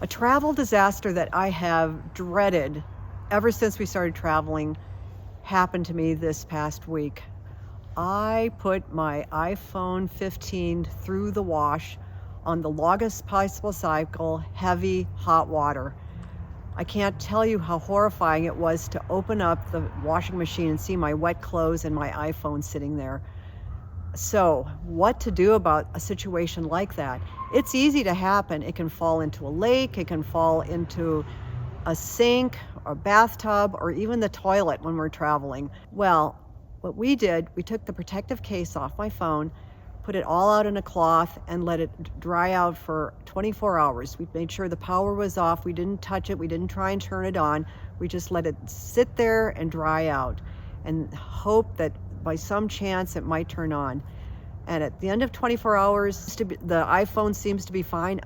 A travel disaster that I have dreaded ever since we started traveling happened to me this past week. I put my iPhone 15 through the wash on the longest possible cycle, heavy hot water. I can't tell you how horrifying it was to open up the washing machine and see my wet clothes and my iPhone sitting there. So, what to do about a situation like that? It's easy to happen. It can fall into a lake, it can fall into a sink, a bathtub, or even the toilet when we're traveling. Well, what we did, we took the protective case off my phone, put it all out in a cloth, and let it dry out for 24 hours. We made sure the power was off. We didn't touch it. We didn't try and turn it on. We just let it sit there and dry out and hope that by some chance it might turn on. And at the end of 24 hours, the iPhone seems to be fine.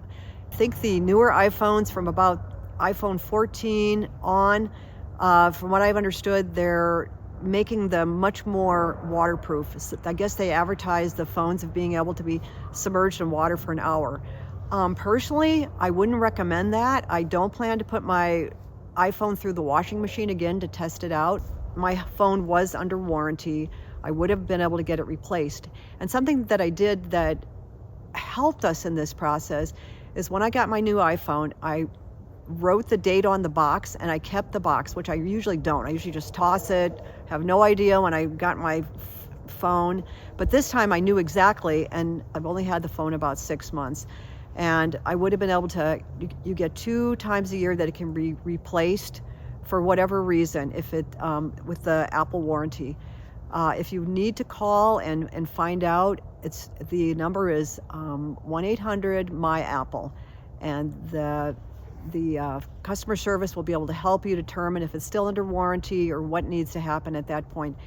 I think the newer iPhones from about iPhone 14 on, from what I've understood, they're making them much more waterproof. I guess they advertise the phones of being able to be submerged in water for an hour. Personally, I wouldn't recommend that. I don't plan to put my iPhone through the washing machine again to test it out. My phone was under warranty. I would have been able to get it replaced. And something that I did that helped us in this process is when I got my new iPhone, I wrote the date on the box and I kept the box, which I usually don't. I usually just toss it, have no idea when I got my phone. But this time I knew exactly, and I've only had the phone about 6 months. And I would have been able to, you get 2 times a year that it can be replaced for whatever reason, if it with the Apple warranty. If you need to call and find out, the number is 1-800-MY-APPLE, and the customer service will be able to help you determine if it's still under warranty or what needs to happen at that point.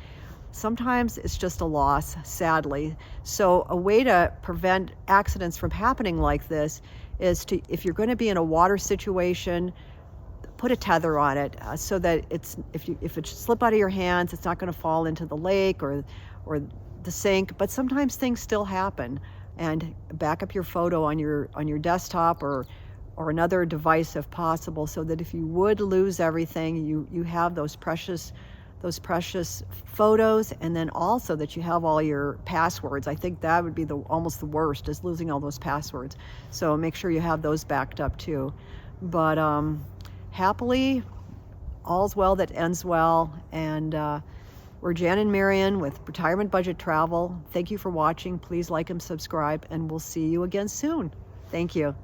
Sometimes it's just a loss, sadly. So a way to prevent accidents from happening like this is to, if you're going to be in a water situation, put a tether on it so that if it slip out of your hands, it's not going to fall into the lake or the sink. But sometimes things still happen, and back up your photo on your desktop or another device if possible, so that if you would lose everything, you have those precious photos, and then also that you have all your passwords. I think that would be almost the worst, is losing all those passwords. So make sure you have those backed up too. But happily, all's well that ends well. And we're Jan and Marion with Retirement Budget Travel. Thank you for watching. Please like and subscribe, and we'll see you again soon. Thank you.